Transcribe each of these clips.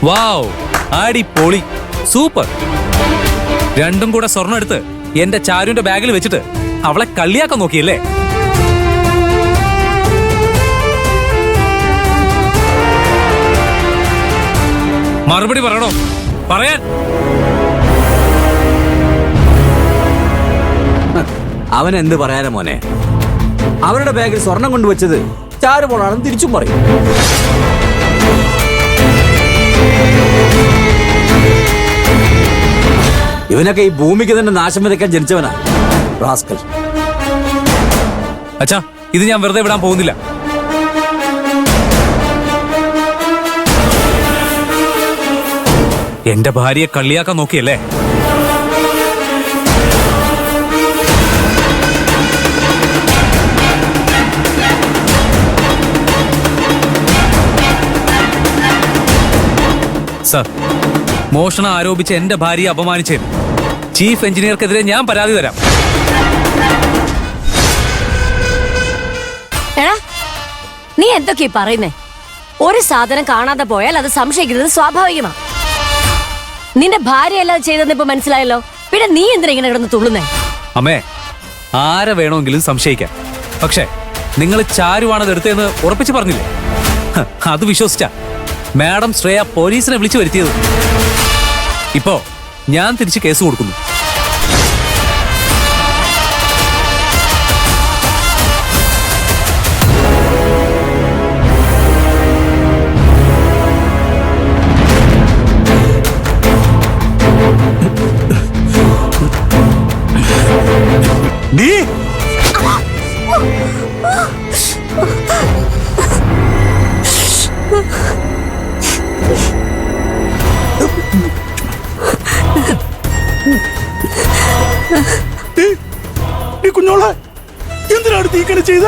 വാവ്, അടിപൊളി, സൂപ്പർ. രണ്ടും കൂടെ സ്വർണ്ണം എടുത്ത് എന്റെ ചാരുവിന്റെ ബാഗിൽ വെച്ചിട്ട് അവളെ കള്ളിയാക്കാൻ നോക്കിയല്ലേ? മറുപടി പറയണോ? പറയാൻ. അവൻ എന്ത് പറയാനാ മോനെ? അവരുടെ ബാഗിൽ സ്വർണം കൊണ്ടുവച്ചത് ചാരുമോളാണെന്ന് തിരിച്ചും പറയും. ഇവനൊക്കെ ഈ ഭൂമിക്ക് തന്നെ നാശം വിതയ്ക്കാൻ ജനിച്ചവനാ, റാസ്കൽ. അച്ഛാ, ഇത് ഞാൻ വെറുതെ വിടാൻ പോകുന്നില്ല. എന്റെ ഭാര്യയെ കള്ളിയാക്കാൻ നോക്കിയല്ലേ? സർ, മോഷണം ആരോപിച്ച് എന്റെ ഭാര്യയെ അപമാനിച്ചതിന് ചീഫ് എഞ്ചിനീയർക്കെതിരെ ഞാൻ പരാതി തരാം. എടാ, നീ എന്തൊക്കെയാ പറയുന്നേ? ഒരു സാധനം കാണാതെ പോയാൽ അത് സംശയിക്കുന്നത് സ്വാഭാവികമാണ്. നിന്റെ ഭാര്യ അല്ലാതെ ചെയ്തെന്ന് ഇപ്പൊ മനസ്സിലായല്ലോ, പിന്നെ നീ എന്തിനാ ഇങ്ങനെ കിടന്ന് തുള്ളുന്നേ? അമ്മേ, ആരെ വേണമെങ്കിലും സംശയിക്കാം. പക്ഷേ നിങ്ങൾ ചാരുവാണത് എടുത്തതെന്ന് ഉറപ്പിച്ച് പറഞ്ഞില്ലേ? അത് വിശ്വസിച്ച മാഡം ശ്രേയ പോലീസിനെ വിളിച്ചു വരുത്തിയത്. ഇപ്പോ ഞാൻ തിരിച്ച് കേസ് കൊടുക്കുന്നു. നീ കുഞ്ഞോളെ എന്തിനാണ് തീക്കണ ചെയ്ത?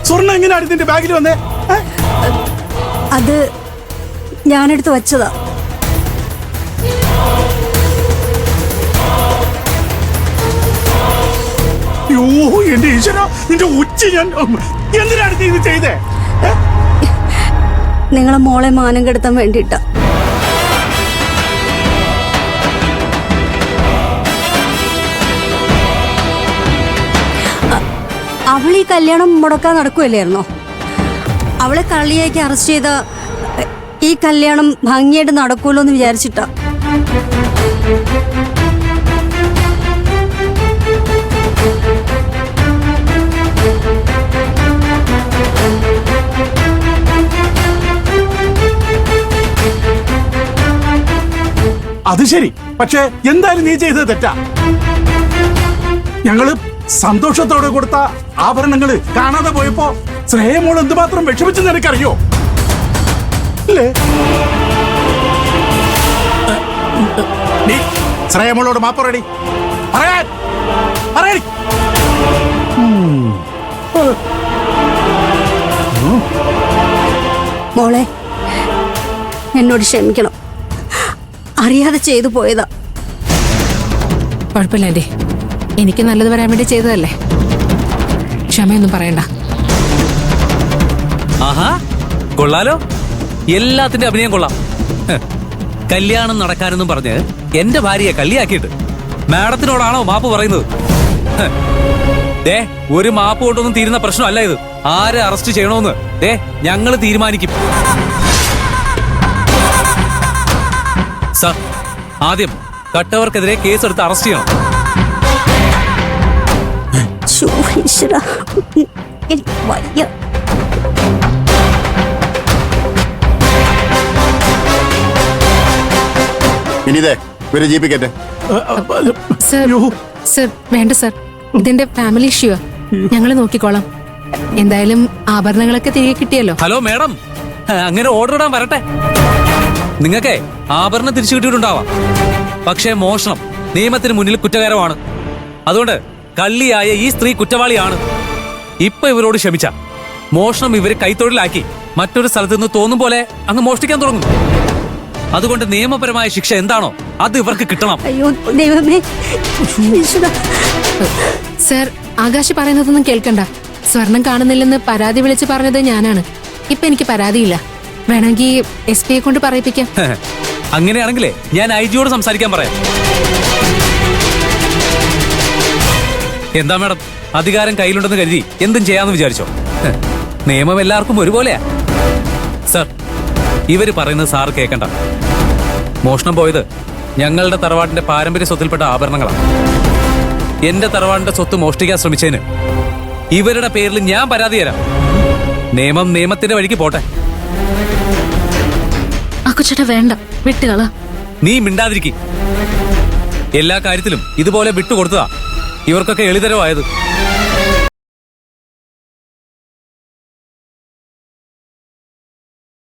സ്വർണ്ണം എങ്ങനെയാണ് നിന്റെ ബാഗിൽ വന്നേ? അത് ഞാനെടുത്ത് വച്ചതാ. യോ, എന്റെ ഈശ്വര, നിന്റെ ഉച്ച ഞാൻ എന്തിനാണ് നീ ഇത് ചെയ്തേ? നിങ്ങളെ മോളെ മാനം കെടുത്താൻ വേണ്ടിയിട്ടാ. അവൾ ഈ കല്യാണം മുടക്കാൻ നടക്കുമല്ലായിരുന്നോ? അവളെ കള്ളിയേക്ക് അറസ്റ്റ് ചെയ്ത ഈ കല്യാണം ഭംഗിയായിട്ട് നടക്കൂലോ എന്ന് വിചാരിച്ചിട്ടാ. അത് ശരി, പക്ഷേ എന്തായാലും നീ ചെയ്തത് തെറ്റാ. ഞങ്ങള് സന്തോഷത്തോടെ കൊടുത്ത ആഭരണങ്ങള് കാണാതെ പോയപ്പോ ശ്രേയമോൾ എന്തുമാത്രം വിഷമിച്ചെന്ന് എനിക്കറിയോ? അല്ലേ? നീ ശ്രേയമോളോട് മാപ്പ് പറയടി. പറയടി. മോളെ, എന്നോട് ക്ഷമിക്കണം. അറിയാതെ ചെയ്തു പോയതാ. കുഴപ്പമില്ല ആന്റി, എനിക്ക് നല്ലത് വരാൻ വേണ്ടി ചെയ്തതല്ലേ. ക്ഷമയൊന്നും പറയണ്ട. ആഹാ, കൊള്ളാലോ. എല്ലാത്തിന്റെ അഭിനയം കൊള്ളാം. കല്യാണം നടക്കാനെന്നും പറഞ്ഞ് എന്റെ ഭാര്യയെ കള്ളിയാക്കിയിട്ട് മാഡത്തിനോടാണോ മാപ്പ് പറയുന്നത്? ഒരു മാപ്പ് കൊണ്ടൊന്നും തീരുന്ന പ്രശ്നമല്ല ഇത്. ആരെ അറസ്റ്റ് ചെയ്യണോന്ന് ഞങ്ങൾ തീരുമാനിക്കും. സർ, ആദ്യം കട്ടവർക്കെതിരെ കേസെടുത്ത് അറസ്റ്റ് ചെയ്യണം. എനിക്ക് വയ്യ. ഇനിതേ ഒരു ജീപ്പിക്കട്ടെ. സർ, വേണ്ട സർ, ഇതിന്റെ ഫാമിലി ഇഷ്യൂ. ഞങ്ങൾ നോക്കിക്കോളാം. എന്തായാലും ആഭരണങ്ങളൊക്കെ തിരികെ കിട്ടിയല്ലോ. ഹലോ മാഡം, അങ്ങനെ ഓർഡർ ഇടാൻ വരട്ടെ. നിങ്ങൾക്ക് ആഭരണം തിരിച്ചു കിട്ടിയിട്ടുണ്ടാവാം, പക്ഷേ മോഷണം നിയമത്തിന് മുന്നിൽ കുറ്റകരമാണ്. അതുകൊണ്ട് കള്ളിയായ ഈ സ്ത്രീ കുറ്റവാളിയാണ്. ഇപ്പൊ ഇവരോട് ക്ഷമിച്ച മോഷണം ഇവര് കൈത്തൊഴിലാക്കി മറ്റൊരു സ്ഥലത്ത് നിന്ന് തോന്നും പോലെ അങ്ങ് മോഷ്ടിക്കാൻ തുടങ്ങും. അതുകൊണ്ട് നിയമപരമായ ശിക്ഷ എന്താണോ അത് ഇവർക്ക് കിട്ടണം. അയ്യോ ദൈവമേ. സർ, ആകാശ് പറയുന്നതൊന്നും കേൾക്കണ്ട. സ്വർണം കാണുന്നില്ലെന്ന് പരാതി വിളിച്ച് പറഞ്ഞത് ഞാനാണ്. ഇപ്പൊ എനിക്ക് പരാതിയില്ല. വേണമെങ്കിൽ SP യെ കൊണ്ട് പറയിപ്പിക്കാം. അങ്ങനെയാണെങ്കിലേ ഞാൻ IG-യോട് സംസാരിക്കാൻ പറയാം. എന്താ മാഡം, അധികാരം കയ്യിലുണ്ടെന്ന് കരുതി എന്തും ചെയ്യാമെന്ന് വിചാരിച്ചോ? നിയമം എല്ലാവർക്കും ഒരുപോലെയാ. സർ, ഇവര് പറയുന്നത് സാർ കേൾക്കണ്ട. മോഷണം പോയത് ഞങ്ങളുടെ തറവാടിന്റെ പാരമ്പര്യ സ്വത്തിൽപ്പെട്ട ആഭരണങ്ങളാണ്. എന്റെ തറവാടിന്റെ സ്വത്ത് മോഷ്ടിക്കാൻ ശ്രമിച്ചതിന് ഇവരുടെ പേരിൽ ഞാൻ പരാതി തരാം. നിയമം നിയമത്തിന്റെ വഴിക്ക് പോട്ടെ. അക്കുച്ചേട്ടാ വേണ്ട, വിട്ടുകള. നീ മിണ്ടാതിരിക്കും. എല്ലാ കാര്യത്തിലും ഇതുപോലെ വിട്ടുകൊടുത്തതാ ഇവർക്കൊക്കെ എളിതരമായത്.